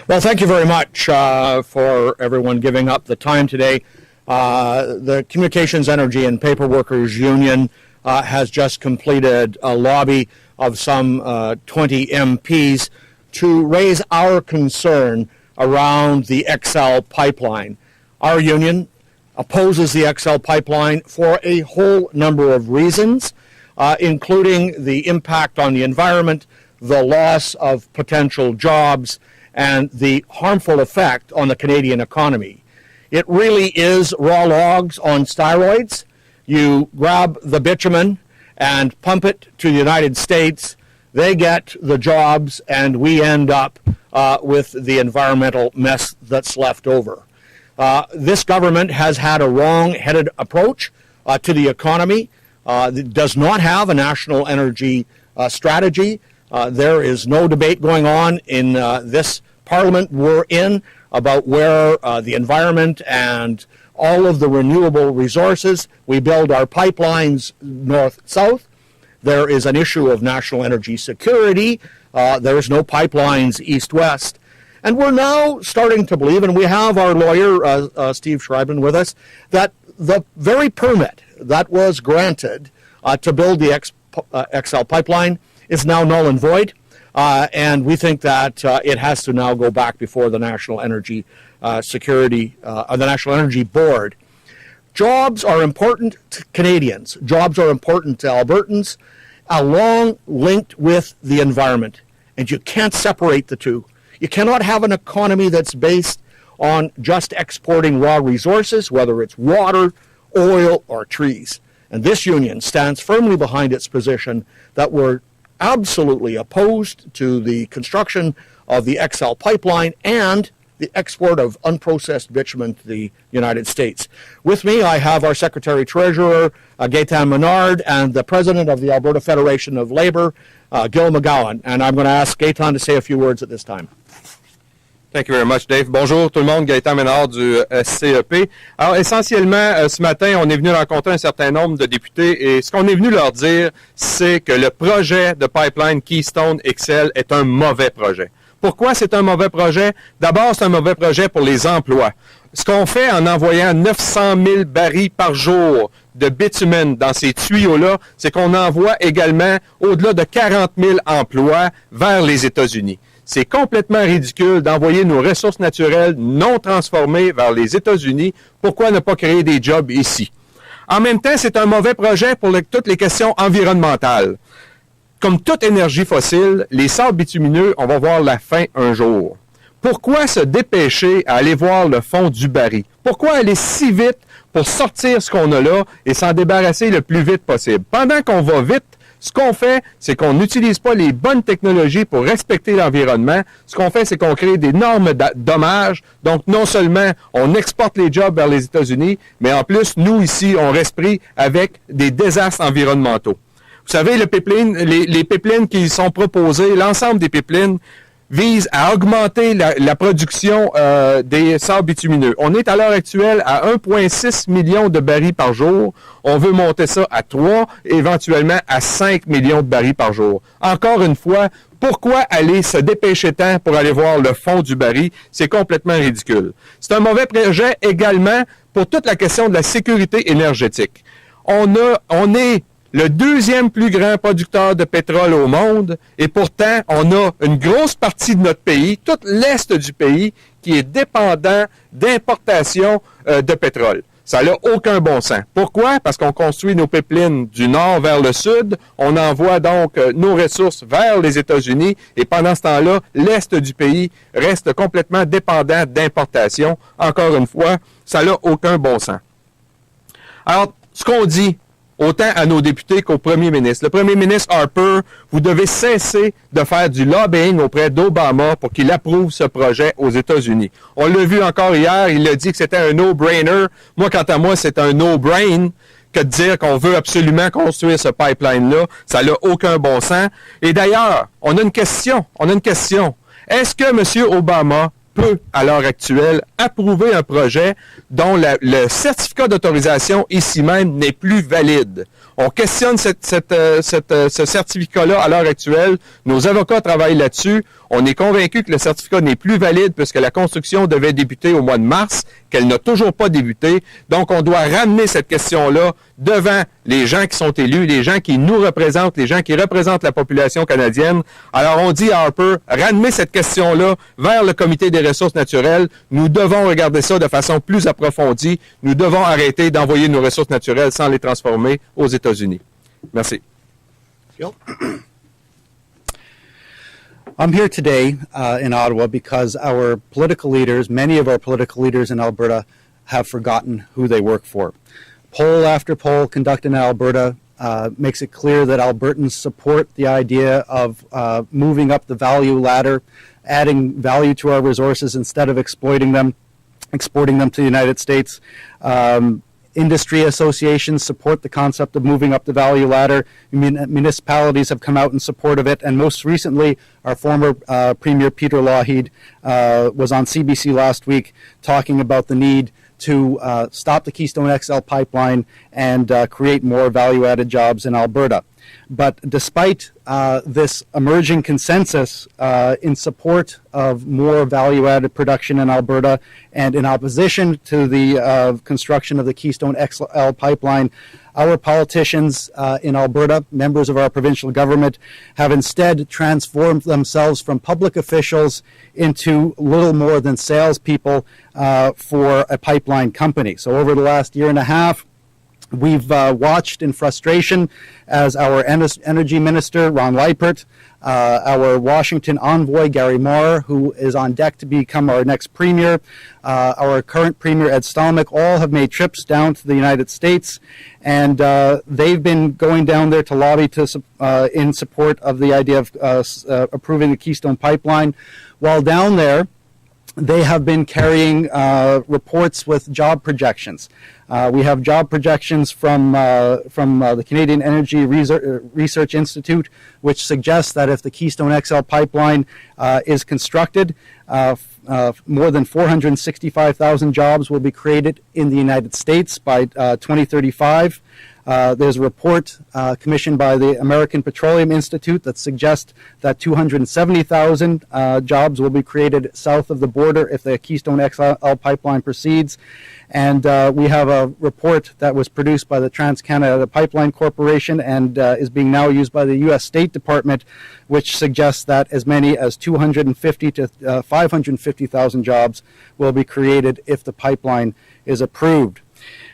Well, thank you very much for everyone giving up the time today. The Communications, Energy, and Paper Workers Union has just completed a lobby of some 20 MPs to raise our concern around the XL pipeline. Our union opposes the XL pipeline for a whole number of reasons, including the impact on the environment, the loss of potential jobs, and the harmful effect on the Canadian economy. It really is raw logs on steroids. You grab the bitumen and pump it to the United States, they get the jobs, and we end up with the environmental mess that's left over. This government has had a wrong-headed approach to the economy. It does not have a national energy strategy. There is no debate going on in this parliament we're in about where the environment and all of the renewable resources, we build our pipelines north-south. There is an issue of national energy security. There is no pipelines east-west. And we're now starting to believe, and we have our lawyer, Steve Schreiben, with us, that the very permit that was granted to build the XL pipeline is now null and void. And we think that it has to now go back before the National Energy the National Energy Board. Jobs are important to Canadians. Jobs are important to Albertans, along linked with the environment. And you can't separate the two. You cannot have an economy that's based on just exporting raw resources, whether it's water, oil, or trees. And this union stands firmly behind its position that we're absolutely opposed to the construction of the XL pipeline and the export of unprocessed bitumen to the United States. With me, I have our Secretary-Treasurer, Gaétan Menard, and the President of the Alberta Federation of Labour, Gil McGowan. And I'm going to ask Gaétan to say a few words at this time. Thank you very much, Dave. Bonjour tout le monde, Gaétan Menard du SCEP. Alors, essentiellement, ce matin, on est venu rencontrer un certain nombre de députés et ce qu'on est venu leur dire, c'est que le projet de pipeline Keystone XL est un mauvais projet. Pourquoi c'est un mauvais projet? D'abord, c'est un mauvais projet pour les emplois. Ce qu'on fait en envoyant 900 000 barils par jour de bitumen dans ces tuyaux-là, c'est qu'on envoie également au-delà de 40 000 emplois vers les États-Unis. C'est complètement ridicule d'envoyer nos ressources naturelles non transformées vers les États-Unis. Pourquoi ne pas créer des jobs ici? En même temps, c'est un mauvais projet pour toutes les questions environnementales. Comme toute énergie fossile, les sables bitumineux, on va voir la fin un jour. Pourquoi se dépêcher à aller voir le fond du baril? Pourquoi aller si vite pour sortir ce qu'on a là et s'en débarrasser le plus vite possible? Pendant qu'on va vite, ce qu'on fait, c'est qu'on n'utilise pas les bonnes technologies pour respecter l'environnement. Ce qu'on fait, c'est qu'on crée d'énormes dommages. Donc, non seulement on exporte les jobs vers les États-Unis, mais en plus, nous, ici, on reste pris avec des désastres environnementaux. Vous savez, les pipelines qui sont proposés, l'ensemble des pipelines visent à augmenter la production des sables bitumineux. On est à l'heure actuelle à 1,6 million de barils par jour. On veut monter ça à 3, éventuellement à 5 millions de barils par jour. Encore une fois, pourquoi aller se dépêcher tant pour aller voir le fond du baril? C'est complètement ridicule. C'est un mauvais projet également pour toute la question de la sécurité énergétique. On est le deuxième plus grand producteur de pétrole au monde, et pourtant, on a une grosse partie de notre pays, tout l'est du pays, qui est dépendant d'importation de pétrole. Ça n'a aucun bon sens. Pourquoi? Parce qu'on construit nos pipelines du nord vers le sud, on envoie donc nos ressources vers les États-Unis, et pendant ce temps-là, l'est du pays reste complètement dépendant d'importation. Encore une fois, ça n'a aucun bon sens. Alors, ce qu'on dit, autant à nos députés qu'au premier ministre. Le premier ministre Harper, vous devez cesser de faire du lobbying auprès d'Obama pour qu'il approuve ce projet aux États-Unis. On l'a vu encore hier, il a dit que c'était un no-brainer. Moi, quant à moi, c'est un no-brain que de dire qu'on veut absolument construire ce pipeline-là. Ça n'a aucun bon sens. Et d'ailleurs, on a une question. Est-ce que M. Obama peut, à l'heure actuelle, approuver un projet dont le certificat d'autorisation ici même n'est plus valide. On questionne ce certificat-là à l'heure actuelle. Nos avocats travaillent là-dessus. On est convaincu que le certificat n'est plus valide puisque la construction devait débuter au mois de mars, qu'elle n'a toujours pas débuté. Donc, on doit ramener cette question-là devant les gens qui sont élus, les gens qui nous représentent, les gens qui représentent la population canadienne. Alors, on dit à Harper, ramenez cette question-là vers le Comité des ressources naturelles. Nous devons regarder ça de façon plus approfondie. Nous devons arrêter d'envoyer nos ressources naturelles sans les transformer aux États-Unis. Merci. I'm here today in Ottawa because our political leaders, many of our political leaders in Alberta, have forgotten who they work for. Poll after poll conducted in Alberta makes it clear that Albertans support the idea of moving up the value ladder, adding value to our resources instead of exploiting them, exporting them to the United States. Industry associations support the concept of moving up the value ladder. Municipalities have come out in support of it. And most recently, our former Premier Peter Lougheed was on CBC last week talking about the need to stop the Keystone XL pipeline and create more value-added jobs in Alberta. But despite this emerging consensus in support of more value-added production in Alberta and in opposition to the construction of the Keystone XL pipeline, our politicians in Alberta, members of our provincial government, have instead transformed themselves from public officials into little more than salespeople for a pipeline company. So over the last year and a half, we've watched in frustration as our Energy Minister, Ron Leipert, our Washington envoy, Gary Marr, who is on deck to become our next Premier, our current Premier, Ed Stelmach, all have made trips down to the United States, and they've been going down there to lobby in support of the idea of approving the Keystone Pipeline. While down there, they have been carrying reports with job projections. We have job projections from the Canadian Energy Research Institute, which suggests that if the Keystone XL pipeline is constructed, more than 465,000 jobs will be created in the United States by 2035. There's a report commissioned by the American Petroleum Institute that suggests that 270,000 jobs will be created south of the border if the Keystone XL pipeline proceeds. And we have a report that was produced by the Trans-Canada Pipeline Corporation and is being now used by the U.S. State Department, which suggests that as many as 250 to 550,000 jobs will be created if the pipeline is approved.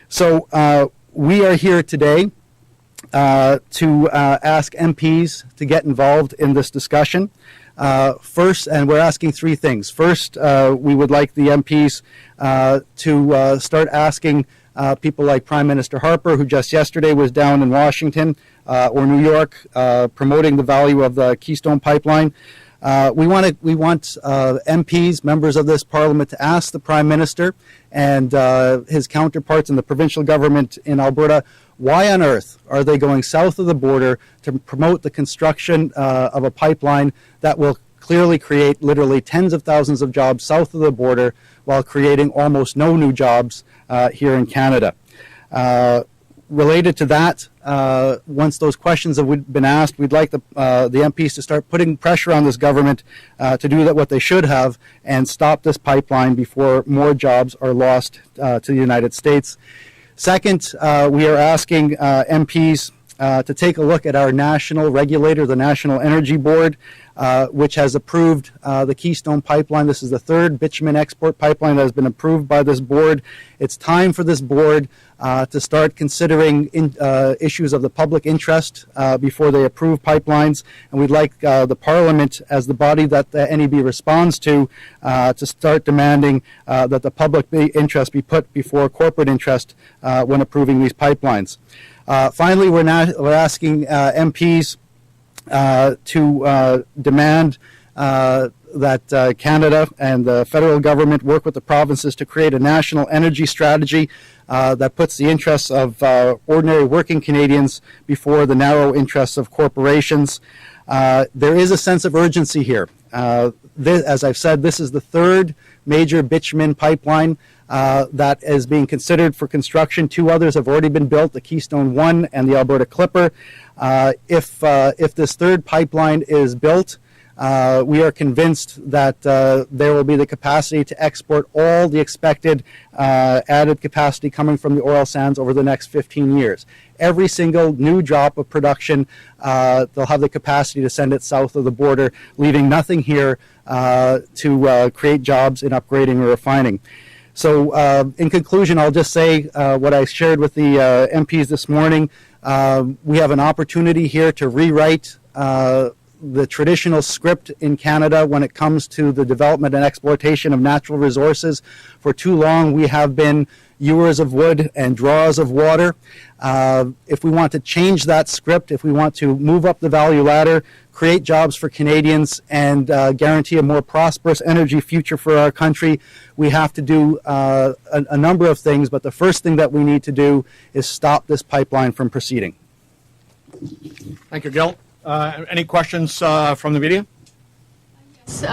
So we are here today to ask MPs to get involved in this discussion. First, and we're asking three things. First, we would like the MPs to start asking people like Prime Minister Harper, who just yesterday was down in Washington or New York promoting the value of the Keystone Pipeline. We want MPs, members of this Parliament, to ask the Prime Minister and his counterparts in the provincial government in Alberta, why on earth are they going south of the border to promote the construction of a pipeline that will clearly create literally tens of thousands of jobs south of the border while creating almost no new jobs here in Canada. Related to that, once those questions have been asked, we'd like the MPs to start putting pressure on this government to do what they should have and stop this pipeline before more jobs are lost to the United States. Second, we are asking MPs to take a look at our national regulator, the National Energy Board, which has approved the Keystone Pipeline. This is the third bitumen export pipeline that has been approved by this board. It's time for this board to start considering issues of the public interest before they approve pipelines. And we'd like the Parliament, as the body that the NEB responds to start demanding that the public interest be put before corporate interest when approving these pipelines. Finally, we're asking MPs to demand that Canada and the federal government work with the provinces to create a national energy strategy that puts the interests of ordinary working Canadians before the narrow interests of corporations. There is a sense of urgency here. As I've said, this is the third major bitumen pipeline that is being considered for construction. Two others have already been built, the Keystone 1 and the Alberta Clipper. If this third pipeline is built, we are convinced that there will be the capacity to export all the expected added capacity coming from the oil sands over the next 15 years. Every single new drop of production, they'll have the capacity to send it south of the border, leaving nothing here to create jobs in upgrading or refining. So in conclusion, I'll just say what I shared with the MPs this morning. We have an opportunity here to rewrite the traditional script in Canada when it comes to the development and exploitation of natural resources. For too long, we have been hewers of wood and drawers of water. If we want to change that script, if we want to move up the value ladder, create jobs for Canadians, and guarantee a more prosperous energy future for our country, we have to do a number of things. But the first thing that we need to do is stop this pipeline from proceeding. Thank you, Gil. Any questions from the media?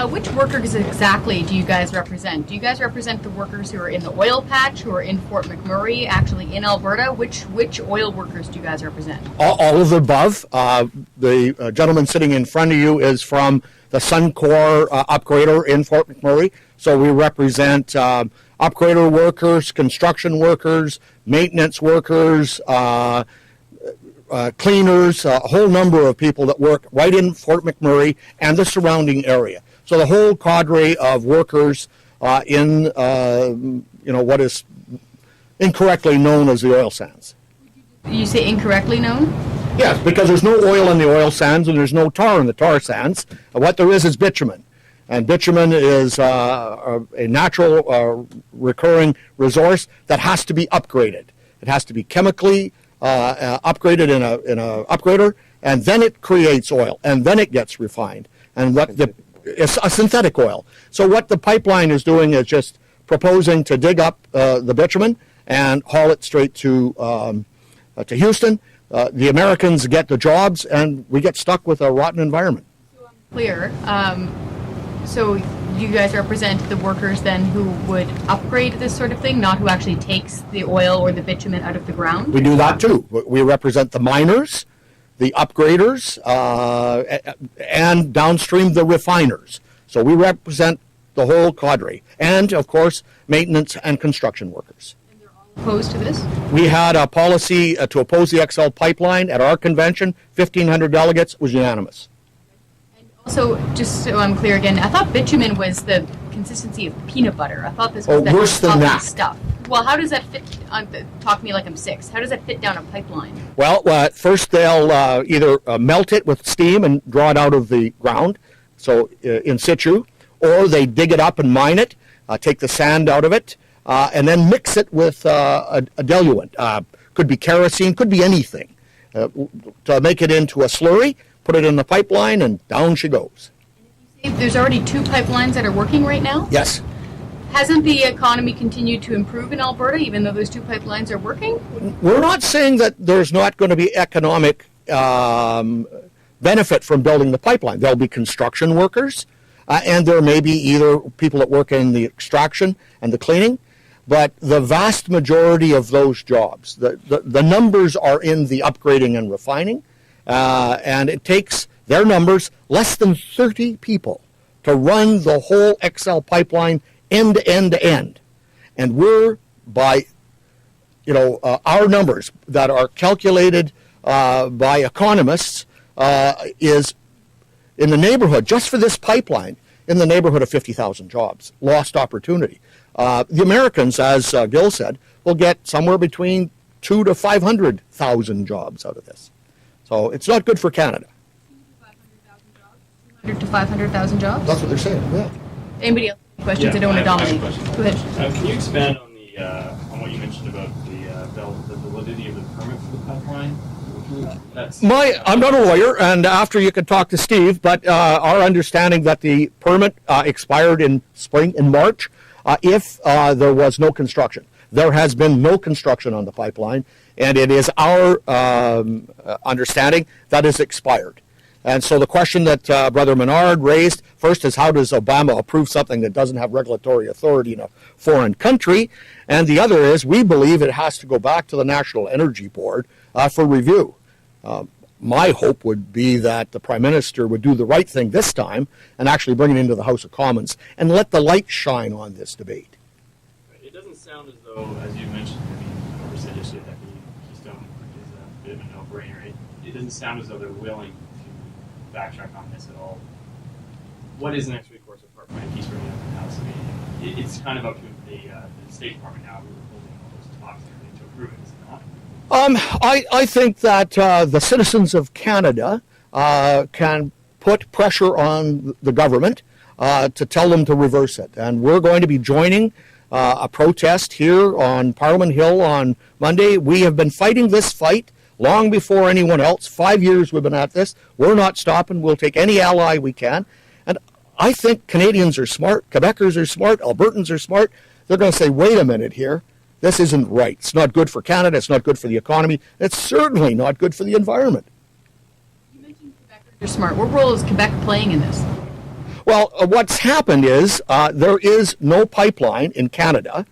Which workers exactly do you guys represent? Do you guys represent the workers who are in the oil patch, who are in Fort McMurray, actually in Alberta? Which oil workers do you guys represent? All of the above. The gentleman sitting in front of you is from the Suncor upgrader in Fort McMurray. So we represent upgrader workers, construction workers, maintenance workers, cleaners, a whole number of people that work right in Fort McMurray and the surrounding area. So the whole cadre of workers in what is incorrectly known as the oil sands. You say incorrectly known? Yes, because there's no oil in the oil sands and there's no tar in the tar sands. What there is bitumen. And bitumen is a natural recurring resource that has to be upgraded. It has to be chemically upgraded in a upgrader, and then it creates oil, and then it gets refined. And it's a synthetic oil. So what the pipeline is doing is just proposing to dig up the bitumen and haul it straight to Houston. The Americans get the jobs, and we get stuck with a rotten environment. So I'm clear. So you guys represent the workers then who would upgrade this sort of thing, not who actually takes the oil or the bitumen out of the ground? We do that too. We represent the miners, the upgraders, and downstream the refiners. So we represent the whole cadre. And, of course, maintenance and construction workers. And they're all opposed to this? We had a policy to oppose the XL pipeline at our convention. 1,500 delegates was unanimous. Also, just so I'm clear again, I thought bitumen was the consistency of peanut butter. I thought this was that worse than that stuff. Well, how does that fit? Talk to me like I'm 6. How does that fit down a pipeline? Well, first they'll either melt it with steam and draw it out of the ground, so in situ, or they dig it up and mine it, take the sand out of it, and then mix it with a diluent. Could be kerosene, could be anything, to make it into a slurry. Put it in the pipeline, and down she goes. There's already 2 pipelines that are working right now? Yes. Hasn't the economy continued to improve in Alberta, even though those 2 pipelines are working? We're not saying that there's not going to be economic benefit from building the pipeline. There'll be construction workers, and there may be either people that work in the extraction and the cleaning, but the vast majority of those jobs, the numbers are in the upgrading and refining. And it takes their numbers less than 30 people to run the whole XL pipeline end to end to end. And we're by, our numbers that are calculated by economists is in the neighborhood, just for this pipeline, in the neighborhood of 50,000 jobs, lost opportunity. The Americans, as Gil said, will get somewhere between 200,000 to 500,000 jobs out of this. So it's not good for Canada. 200,000 to 500,000 jobs? That's what they're saying, yeah. Anybody else have questions? I don't want to dominate. Go ahead. Can you expand on what you mentioned about the validity of the permit for the pipeline? I'm not a lawyer, and after you can talk to Steve, but our understanding that the permit expired in March, if there was no construction. There has been no construction on the pipeline, and it is our understanding that is expired. And so the question that Brother Menard raised first is, how does Obama approve something that doesn't have regulatory authority in a foreign country? And the other is, we believe it has to go back to the National Energy Board for review. My hope would be that the Prime Minister would do the right thing this time and actually bring it into the House of Commons and let the light shine on this debate. It doesn't sound as though, as you mentioned, I mean, whoever said yesterday that the Keystone is a bit of a no-brainer. It doesn't sound as though they're willing to backtrack on this at all. What is the next recourse apart from a peace bringing up in the House? I mean, it's kind of up to the State Department now. We were holding all those talks and everything to approve it, is it not? I think that the citizens of Canada can put pressure on the government to tell them to reverse it. And we're going to be joining a protest here on Parliament Hill on Monday. We have been fighting this fight long before anyone else. 5 years we've been at this. We're not stopping. We'll take any ally we can. And I think Canadians are smart. Quebecers are smart. Albertans are smart. They're going to say, wait a minute here. This isn't right. It's not good for Canada. It's not good for the economy. It's certainly not good for the environment. You mentioned Quebecers are smart. What role is Quebec playing in this? Well, what's happened is there is no pipeline in Canada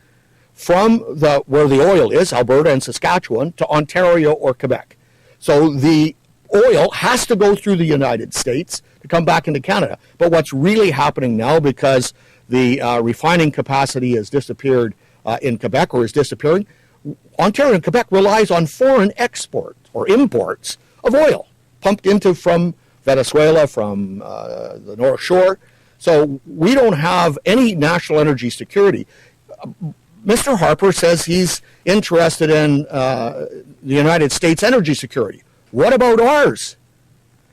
from where the oil is, Alberta and Saskatchewan, to Ontario or Quebec. So the oil has to go through the United States to come back into Canada. But what's really happening now, because the refining capacity has disappeared in Quebec, or is disappearing, Ontario and Quebec relies on foreign exports or imports of oil pumped into from Venezuela, from the North Shore. So we don't have any national energy security. Mr. Harper says he's interested in the United States energy security. What about ours?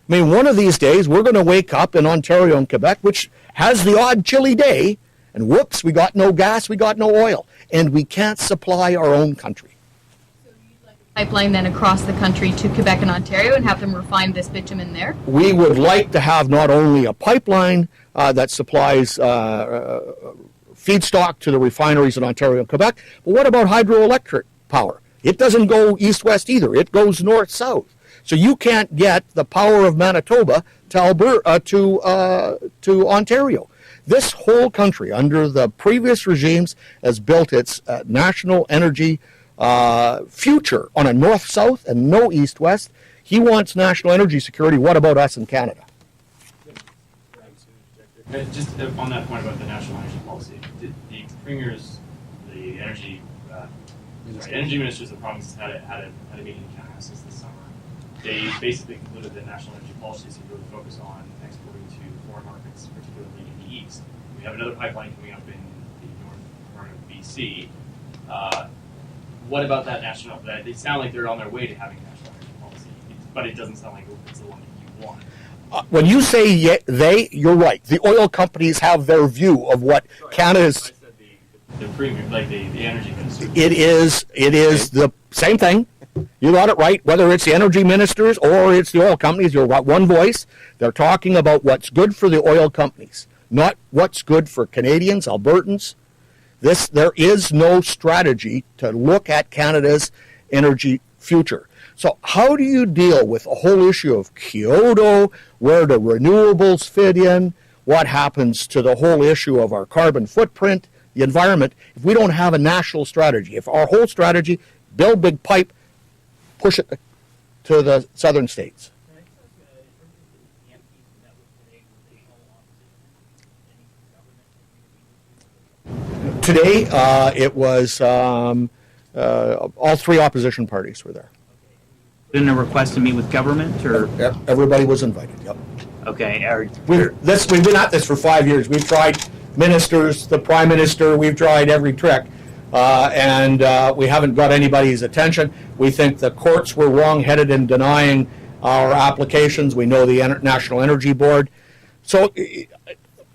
I mean, one of these days we're going to wake up in Ontario and Quebec, which has the odd chilly day, and whoops, we got no gas, we got no oil, and we can't supply our own country. So you'd like a pipeline then across the country to Quebec and Ontario and have them refine this bitumen there? We would like to have not only a pipeline that supplies feedstock to the refineries in Ontario and Quebec, but what about hydroelectric power? It doesn't go east-west either. It goes north-south. So you can't get the power of Manitoba to Alberta, to Ontario. This whole country, under the previous regimes, has built its national energy future on a north-south and no east-west. He wants national energy security. What about us in Canada? Just on that point about the national energy policy, did the premiers, the energy ministers of the provinces had a meeting in Canada since this summer. They basically concluded that national energy policy should really focus on exporting to foreign markets, particularly in the east. We have another pipeline coming up in the north part of BC. What about that national? They sound like they're on their way to having a national energy policy, but it doesn't sound like it's the one that you want. When you say you're right. The oil companies have their view of what Canada's. I said the premier, like the energy minister. It is the same thing. You got it right. Whether it's the energy ministers or it's the oil companies, you're one voice. They're talking about what's good for the oil companies, not what's good for Canadians, Albertans. There is no strategy to look at Canada's energy future. So how do you deal with the whole issue of Kyoto, where do renewables fit in, what happens to the whole issue of our carbon footprint, the environment, if we don't have a national strategy? If our whole strategy, build big pipe, push it to the southern states. Today, it was all three opposition parties were there. Didn't a request to meet with government, or Everybody was invited. Yep. okay? We've been at this for 5 years. We've tried ministers, the prime minister. We've tried every trick, and we haven't got anybody's attention. We think the courts were wrong-headed in denying our applications. We know the National Energy Board. So,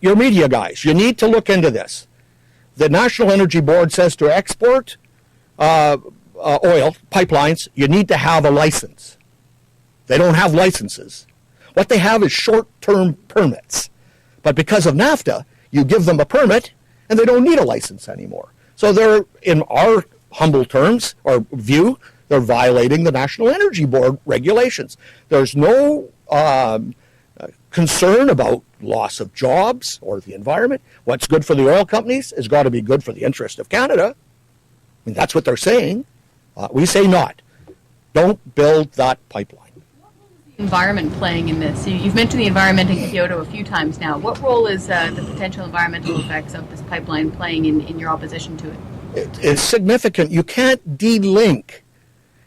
your media guys, you need to look into this. The National Energy Board says to export oil pipelines, you need to have a license. They don't have licenses. What they have is short-term permits. But because of NAFTA, you give them a permit, and they don't need a license anymore. So they're, in our humble terms or view, they're violating the National Energy Board regulations. There's no concern about loss of jobs or the environment. What's good for the oil companies has got to be good for the interest of Canada. I mean, that's what they're saying. We say not. Don't build that pipeline. Environment playing in this? You've mentioned the environment in Kyoto a few times now. What role is the potential environmental effects of this pipeline playing in your opposition to it? It's significant. You can't de-link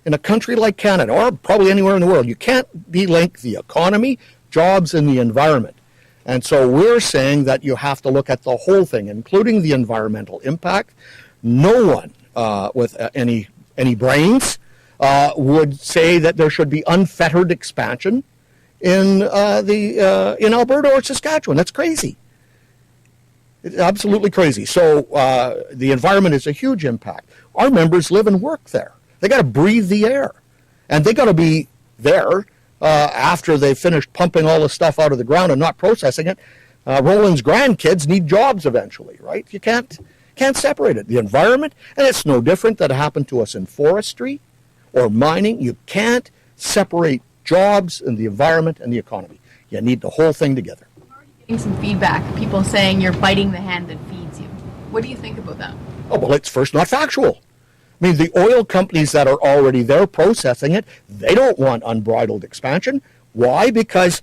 in a country like Canada, or probably anywhere in the world, you can't de-link the economy, jobs, and the environment. And so we're saying that you have to look at the whole thing, including the environmental impact. No one with any brains would say that there should be unfettered expansion in Alberta or Saskatchewan. That's crazy. It's absolutely crazy. So the environment is a huge impact. Our members live and work there. They got to breathe the air, and they got to be there after they've finished pumping all the stuff out of the ground and not processing it. Roland's grandkids need jobs eventually, right? You can't separate it. The environment, and it's no different that happened to us in forestry or mining. You can't separate jobs and the environment and the economy. You need the whole thing together. I'm already getting some feedback, people saying you're biting the hand that feeds you. What do you think about that? Oh, well, it's first not factual. I mean, the oil companies that are already there processing it, they don't want unbridled expansion. Why? Because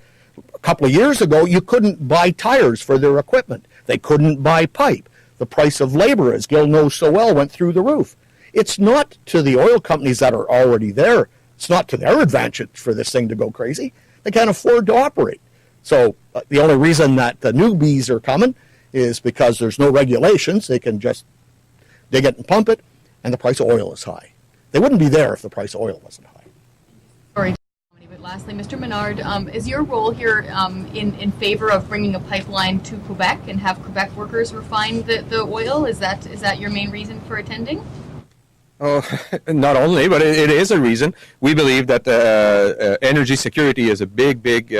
a couple of years ago, you couldn't buy tires for their equipment. They couldn't buy pipe. The price of labor, as Gil knows so well, went through the roof. It's not to the oil companies that are already there. It's not to their advantage for this thing to go crazy. They can't afford to operate. So the only reason that the newbies are coming is because there's no regulations. They can just dig it and pump it, and the price of oil is high. They wouldn't be there if the price of oil wasn't high. Sorry, but lastly, Mr. Menard, is your role here in favor of bringing a pipeline to Quebec and have Quebec workers refine the oil? Is that your main reason for attending? Oh, not only, but it is a reason. We believe that energy security is a big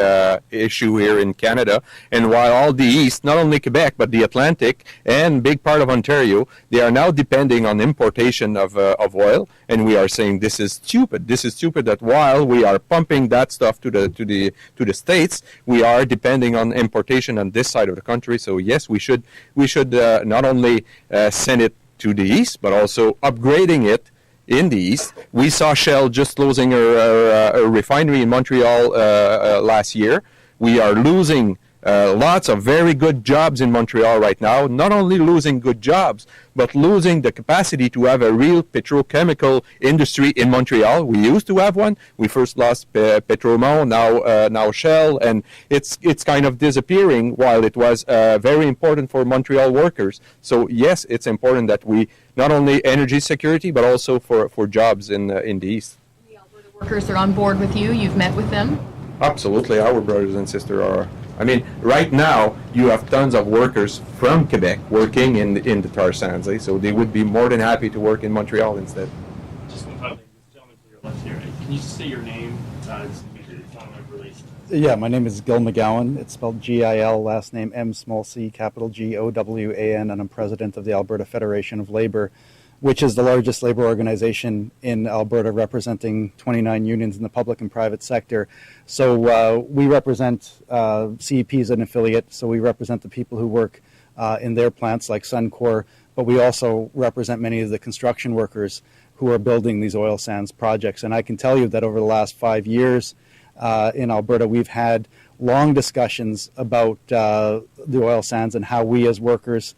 issue here in Canada. And while all the East, not only Quebec, but the Atlantic and big part of Ontario, they are now depending on importation of oil. And we are saying this is stupid. This is stupid that while we are pumping that stuff to the States, we are depending on importation on this side of the country. So yes, we should not only send it to the east, but also upgrading it in the east. We saw Shell just closing a refinery in Montreal last year. We are losing lots of very good jobs in Montreal right now. Not only losing good jobs, but losing the capacity to have a real petrochemical industry in Montreal. We used to have one. We first lost Petromont, now Shell, and it's kind of disappearing while it was very important for Montreal workers. So yes, it's important that we not only energy security, but also for jobs in the east. The Alberta workers are on board with you. You've met with them. Absolutely, our brothers and sisters are. I mean, right now you have tons of workers from Quebec working in the tar sands, so they would be more than happy to work in Montreal instead. Just one final thing, this gentleman to your left here. Can you just say your name? Yeah, my name is Gil McGowan. It's spelled G-I-L, last name M-C, capital G-O-W-A-N, and I'm president of the Alberta Federation of Labor, which is the largest labor organization in Alberta, representing 29 unions in the public and private sector. So we represent CEP as an affiliate, so we represent the people who work in their plants like Suncor, but we also represent many of the construction workers who are building these oil sands projects. And I can tell you that over the last 5 years in Alberta, we've had long discussions about the oil sands and how we as workers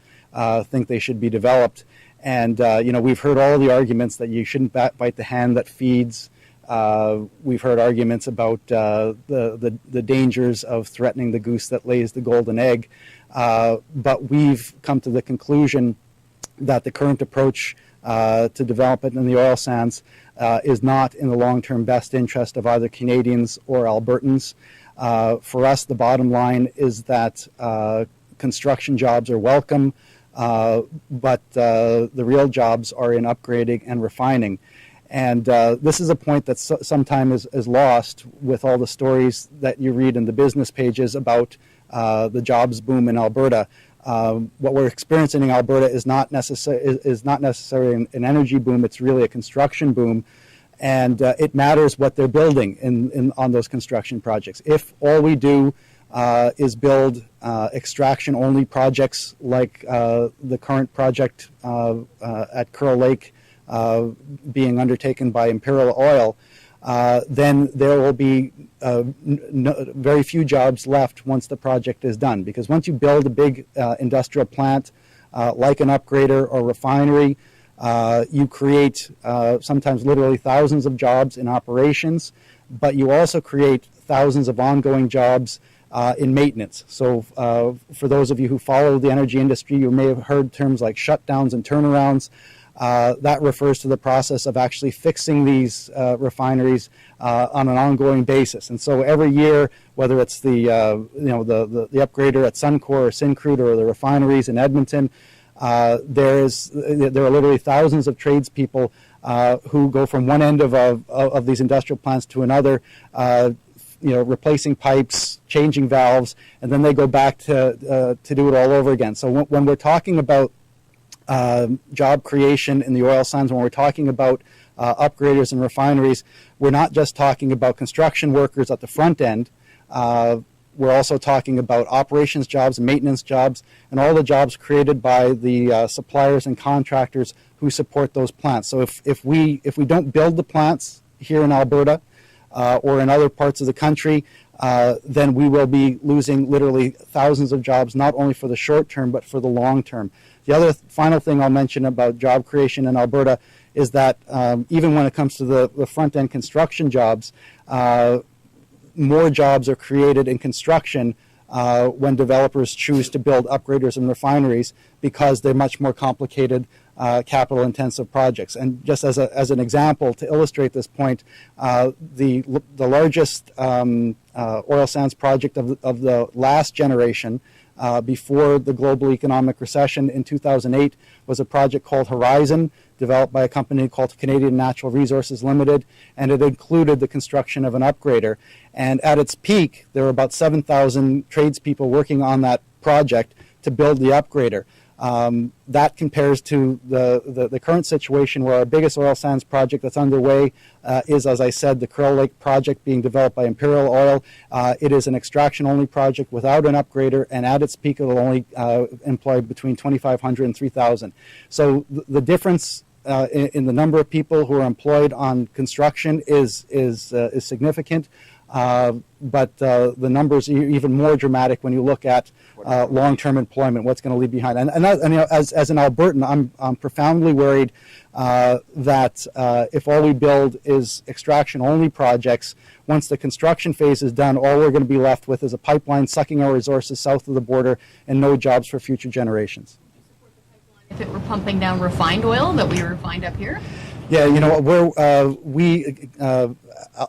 think they should be developed. And, we've heard all the arguments that you shouldn't bite the hand that feeds. We've heard arguments about the dangers of threatening the goose that lays the golden egg. But we've come to the conclusion that the current approach to development in the oil sands is not in the long-term best interest of either Canadians or Albertans. For us, the bottom line is that construction jobs are welcome, but the real jobs are in upgrading and refining. And this is a point that sometimes is lost with all the stories that you read in the business pages about the jobs boom in Alberta. What we're experiencing in Alberta is not necessarily an energy boom. It's really a construction boom, and it matters what they're building on those construction projects. If all we do is build extraction-only projects like the current project at Curl Lake being undertaken by Imperial Oil, then there will be very few jobs left once the project is done. Because once you build a big industrial plant like an upgrader or refinery, you create sometimes literally thousands of jobs in operations, but you also create thousands of ongoing jobs in maintenance. So for those of you who follow the energy industry, you may have heard terms like shutdowns and turnarounds. That refers to the process of actually fixing these refineries on an ongoing basis. And so every year, whether it's the upgrader at Suncor or Syncrude or the refineries in Edmonton, there are literally thousands of tradespeople who go from one end of these industrial plants to another, replacing pipes, changing valves, and then they go back to do it all over again. So when we're talking about job creation in the oil sands, when we're talking about upgraders and refineries, we're not just talking about construction workers at the front end. We're also talking about operations jobs, maintenance jobs, and all the jobs created by the suppliers and contractors who support those plants. So if we don't build the plants here in Alberta or in other parts of the country, then we will be losing literally thousands of jobs, not only for the short term, but for the long term. The other final thing I'll mention about job creation in Alberta is that even when it comes to the front-end construction jobs, more jobs are created in construction when developers choose to build upgraders and refineries because they're much more complicated, capital-intensive projects. And just as an example, to illustrate this point, the largest oil sands project of the last generation before the global economic recession in 2008 was a project called Horizon, developed by a company called Canadian Natural Resources Limited, and it included the construction of an upgrader. And at its peak, there were about 7,000 tradespeople working on that project to build the upgrader. That compares to the current situation where our biggest oil sands project that's underway is, as I said, the Curl Lake project being developed by Imperial Oil. It is an extraction-only project without an upgrader, and at its peak it will only employ between 2,500 and 3,000. So the difference in the number of people who are employed on construction is significant. But the numbers are even more dramatic when you look at long-term employment, what's going to leave behind. And as an Albertan, I'm profoundly worried that if all we build is extraction-only projects, once the construction phase is done, all we're going to be left with is a pipeline sucking our resources south of the border and no jobs for future generations. If it were pumping down refined oil that we refined up here? Yeah,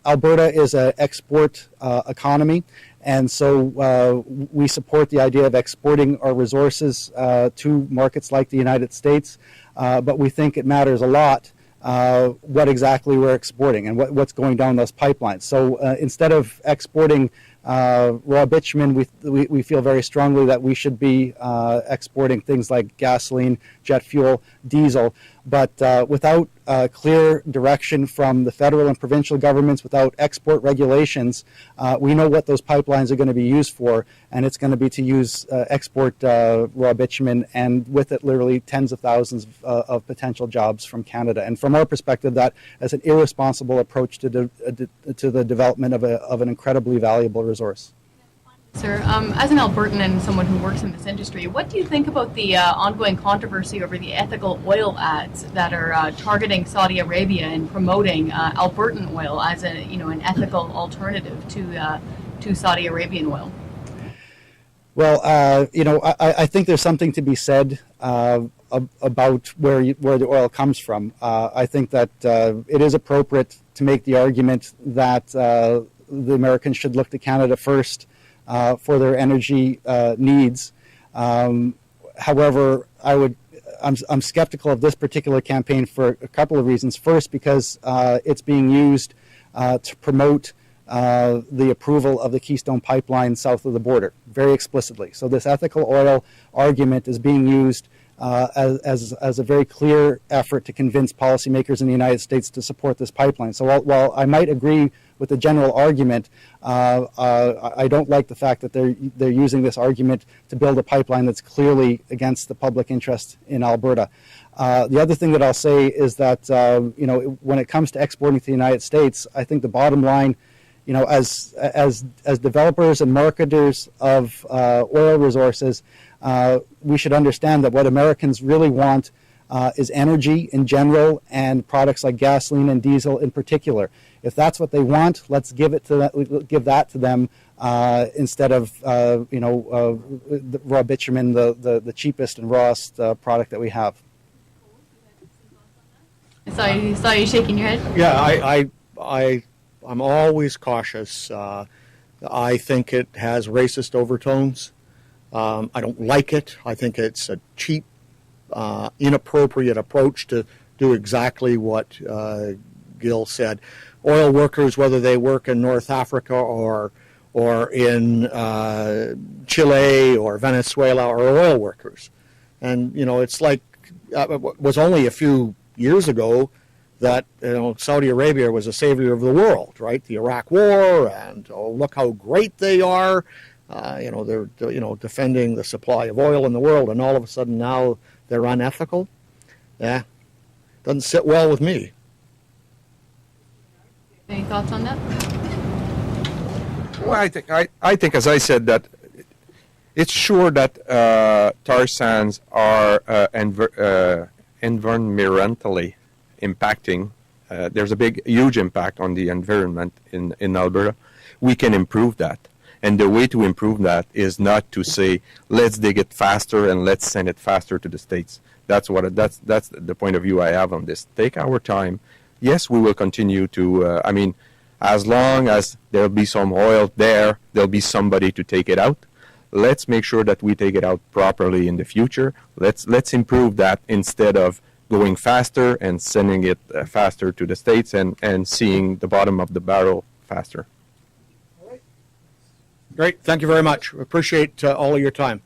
Alberta is an export economy, and so we support the idea of exporting our resources to markets like the United States, but we think it matters a lot what exactly we're exporting and what's going down those pipelines. So instead of exporting raw bitumen, we feel very strongly that we should be exporting things like gasoline, jet fuel, diesel, but without clear direction from the federal and provincial governments, without export regulations, we know what those pipelines are going to be used for, and it's going to be to use export raw bitumen, and with it literally tens of thousands of potential jobs from Canada. And from our perspective, that is an irresponsible approach to the development of an incredibly valuable resource. Sir, as an Albertan and someone who works in this industry, what do you think about the ongoing controversy over the ethical oil ads that are targeting Saudi Arabia and promoting Albertan oil as an ethical alternative to Saudi Arabian oil? Well, I think there's something to be said about where the oil comes from. I think that it is appropriate to make the argument that the Americans should look to Canada first for their energy needs. However, I'm skeptical of this particular campaign for a couple of reasons. First, because it's being used to promote the approval of the Keystone pipeline south of the border, very explicitly. So this ethical oil argument is being used as a very clear effort to convince policymakers in the United States to support this pipeline. So while I might agree with the general argument, I don't like the fact that they're using this argument to build a pipeline that's clearly against the public interest in Alberta. The other thing that I'll say is that when it comes to exporting to the United States, I think the bottom line, as developers and marketers of oil resources, we should understand that what Americans really want is energy in general and products like gasoline and diesel in particular. If that's what they want, let's give that to them instead of the raw bitumen, the cheapest and rawest product that we have. I saw you shaking your head. Yeah, I'm always cautious. I think it has racist overtones. I don't like it. I think it's a cheap, inappropriate approach to do exactly what Gil said. Oil workers, whether they work in North Africa or in Chile or Venezuela, are oil workers. And, it's like, it was only a few years ago that Saudi Arabia was a savior of the world, right? The Iraq War, and look how great they are. They're defending the supply of oil in the world, and all of a sudden now they're unethical. Yeah, doesn't sit well with me. Any thoughts on that? Well, I think, as I said, that it's sure that tar sands are environmentally impacting. There's a huge impact on the environment in Alberta. We can improve that. And the way to improve that is not to say, let's dig it faster and let's send it faster to the States. That's the point of view I have on this. Take our time. Yes, we will continue to, as long as there'll be some oil there, there'll be somebody to take it out. Let's make sure that we take it out properly in the future. Let's improve that instead of going faster and sending it faster to the States and seeing the bottom of the barrel faster. Great. Thank you very much. Appreciate all of your time.